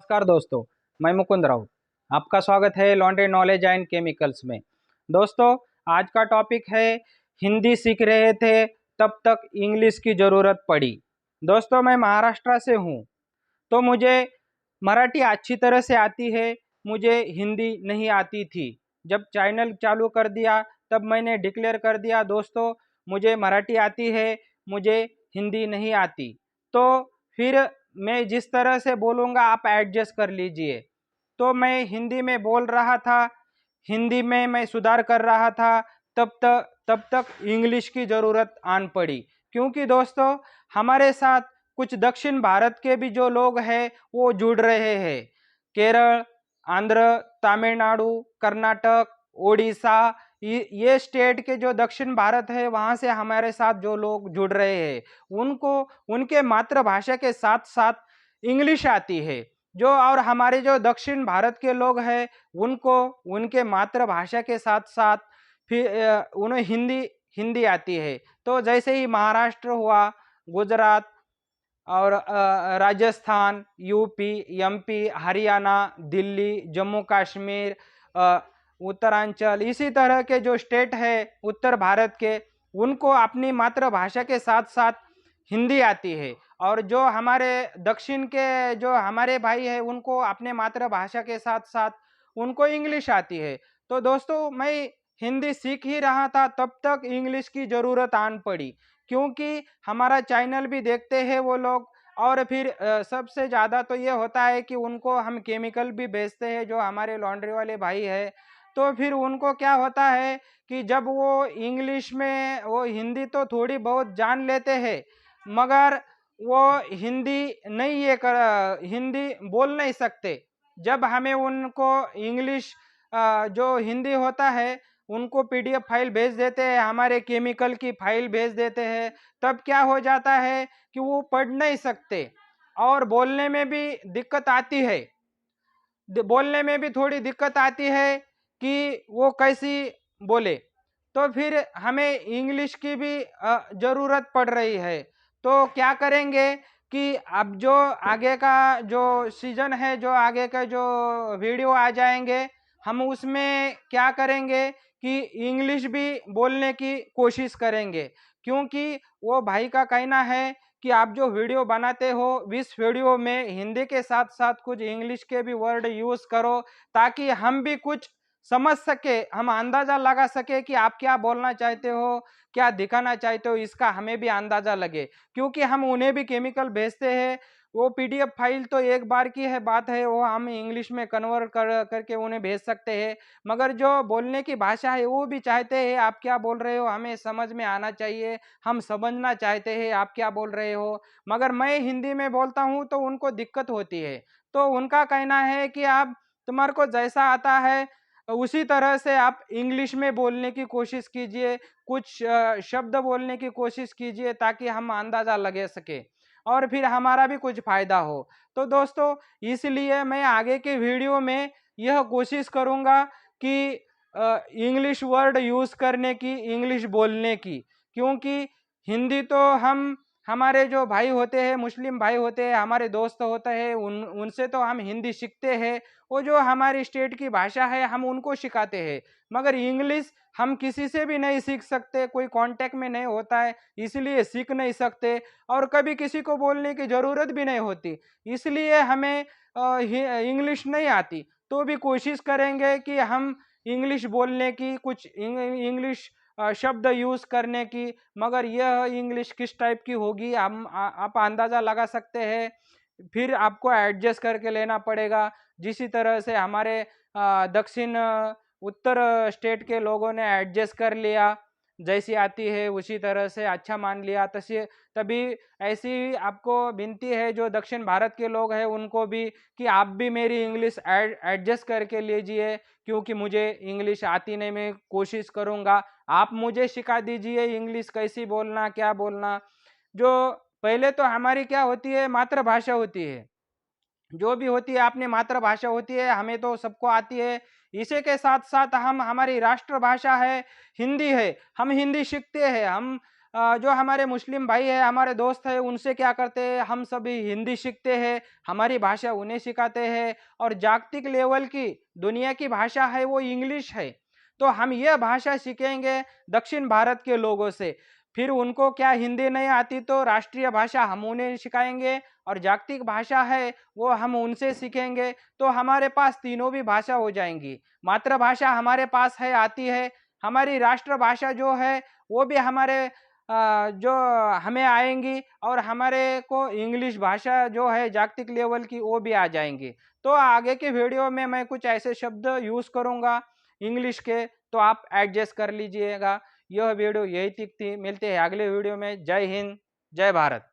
नमस्कार दोस्तों, मैं मुकुंद राउत। आपका स्वागत है लॉन्ड्री नॉलेज एंड केमिकल्स में। दोस्तों, आज का टॉपिक है हिंदी सीख रहे थे तब तक इंग्लिश की ज़रूरत पड़ी। दोस्तों, मैं महाराष्ट्र से हूँ, तो मुझे मराठी अच्छी तरह से आती है, मुझे हिंदी नहीं आती थी। जब चैनल चालू कर दिया तब मैंने डिक्लेयर कर दिया दोस्तों, मुझे मराठी आती है, मुझे हिंदी नहीं आती। तो फिर मैं जिस तरह से बोलूँगा आप एडजस्ट कर लीजिए। तो मैं हिंदी में बोल रहा था, हिंदी में मैं सुधार कर रहा था, तब तक इंग्लिश की ज़रूरत आन पड़ी। क्योंकि दोस्तों, हमारे साथ कुछ दक्षिण भारत के भी जो लोग हैं वो जुड़ रहे हैं। केरल, आंध्र, तमिलनाडु, कर्नाटक, ओडिशा, ये स्टेट के जो दक्षिण भारत है वहाँ से हमारे साथ जो लोग जुड़ रहे हैं, उनको उनके मातृभाषा के साथ साथ इंग्लिश आती है। जो और हमारे जो दक्षिण भारत के लोग हैं उनको उनके मातृभाषा के साथ साथ फिर उन्हें हिंदी हिंदी आती है। तो जैसे ही महाराष्ट्र हुआ, गुजरात और राजस्थान, यूपी, एमपी, हरियाणा, दिल्ली, जम्मू कश्मीर, अ, उत्तरांचल, इसी तरह के जो स्टेट है उत्तर भारत के, उनको अपनी मातृभाषा के साथ साथ हिंदी आती है। और जो हमारे दक्षिण के जो हमारे भाई हैं उनको अपने मातृभाषा के साथ साथ उनको इंग्लिश आती है। तो दोस्तों, मैं हिंदी सीख ही रहा था तब तक इंग्लिश की ज़रूरत आन पड़ी। क्योंकि हमारा चैनल भी देखते हैं वो लोग, और फिर सबसे ज़्यादा तो ये होता है कि उनको हम केमिकल भी बेचते हैं, जो हमारे लॉन्ड्री वाले भाई है। तो फिर उनको क्या होता है कि जब वो इंग्लिश में वो हिंदी तो थोड़ी बहुत जान लेते हैं, मगर वो हिंदी नहीं हिंदी बोल नहीं सकते। जब हमें उनको इंग्लिश जो हिंदी होता है उनको पीडीएफ फाइल भेज देते हैं, हमारे केमिकल की फाइल भेज देते हैं, तब क्या हो जाता है कि वो पढ़ नहीं सकते और बोलने में भी दिक्कत आती है। बोलने में भी थोड़ी दिक्कत आती है कि वो कैसी बोले। तो फिर हमें इंग्लिश की भी ज़रूरत पड़ रही है। तो क्या करेंगे कि अब जो आगे का जो सीजन है, जो आगे का जो वीडियो आ जाएंगे, हम उसमें क्या करेंगे कि इंग्लिश भी बोलने की कोशिश करेंगे। क्योंकि वो भाई का कहना है कि आप जो वीडियो बनाते हो इस वीडियो में हिंदी के साथ साथ कुछ इंग्लिश के भी वर्ड यूज़ करो, ताकि हम भी कुछ समझ सके, हम अंदाज़ा लगा सके कि आप क्या बोलना चाहते हो, क्या दिखाना चाहते हो, इसका हमें भी अंदाज़ा लगे। क्योंकि हम उन्हें भी केमिकल भेजते हैं, वो पीडीएफ फाइल तो एक बार की है बात है, वो हम इंग्लिश में कन्वर्ट करके उन्हें भेज सकते हैं। मगर जो बोलने की भाषा है वो भी चाहते हैं आप क्या बोल रहे हो हमें समझ में आना चाहिए, हम समझना चाहते हैं आप क्या बोल रहे हो। मगर मैं हिंदी में बोलता हूँ तो उनको दिक्कत होती है। तो उनका कहना है कि आप तुम्हारे को जैसा आता है उसी तरह से आप इंग्लिश में बोलने की कोशिश कीजिए, कुछ शब्द बोलने की कोशिश कीजिए, ताकि हम अंदाज़ा लगे सके और फिर हमारा भी कुछ फ़ायदा हो। तो दोस्तों, इसलिए मैं आगे के वीडियो में यह कोशिश करूँगा कि इंग्लिश वर्ड यूज़ करने की, इंग्लिश बोलने की। क्योंकि हिंदी तो हम हमारे जो भाई होते हैं, मुस्लिम भाई होते हैं, हमारे दोस्त होते हैं, उनसे तो हम हिंदी सीखते हैं। वो जो हमारी स्टेट की भाषा है हम उनको सिखाते हैं। मगर इंग्लिश हम किसी से भी नहीं सीख सकते, कोई कांटेक्ट में नहीं होता है, इसलिए सीख नहीं सकते और कभी किसी को बोलने की ज़रूरत भी नहीं होती। इसलिए हमें इंग्लिश नहीं आती। तो भी कोशिश करेंगे कि हम इंग्लिश बोलने की, कुछ इंग्लिश शब्द यूज़ करने की। मगर यह इंग्लिश किस टाइप की होगी आप अंदाज़ा लगा सकते हैं। फिर आपको एडजस्ट करके लेना पड़ेगा। जिसी तरह से हमारे दक्षिण उत्तर स्टेट के लोगों ने एडजस्ट कर लिया, जैसी आती है उसी तरह से अच्छा मान लिया। तसे तभी ऐसी आपको विनती है जो दक्षिण भारत के लोग हैं उनको भी, कि आप भी मेरी इंग्लिश एडजस्ट करके लीजिए। क्योंकि मुझे इंग्लिश आती नहीं, मैं कोशिश करूँगा, आप मुझे सिखा दीजिए इंग्लिश कैसी बोलना, क्या बोलना। जो पहले तो हमारी क्या होती है, मातृभाषा होती है, जो भी होती है अपनी मातृभाषा होती है, हमें तो सबको आती है। इसी के साथ साथ हम हमारी राष्ट्रभाषा है हिंदी है, हम हिंदी सीखते हैं। हम जो हमारे मुस्लिम भाई है, हमारे दोस्त है, उनसे क्या करते हैं, हम सभी हिंदी सीखते हैं, हमारी भाषा उन्हें सिखाते हैं। और जागतिक लेवल की दुनिया की भाषा है वो इंग्लिश है। तो हम यह भाषा सीखेंगे दक्षिण भारत के लोगों से। फिर उनको क्या हिंदी नहीं आती तो राष्ट्रीय भाषा हम उन्हें सिखाएंगे, और जागतिक भाषा है वो हम उनसे सीखेंगे। तो हमारे पास तीनों भी भाषा हो जाएंगी। मातृभाषा हमारे पास है, आती है। हमारी राष्ट्रभाषा जो है वो भी हमारे जो हमें आएंगी, और हमारे को इंग्लिश भाषा जो है जागतिक लेवल की वो भी आ जाएंगी। तो आगे के वीडियो में मैं कुछ ऐसे शब्द यूज़ करूँगा इंग्लिश के, तो आप एडजस्ट कर लीजिएगा। यह वीडियो यही तक थी, मिलते हैं अगले वीडियो में। जय हिंद, जय भारत।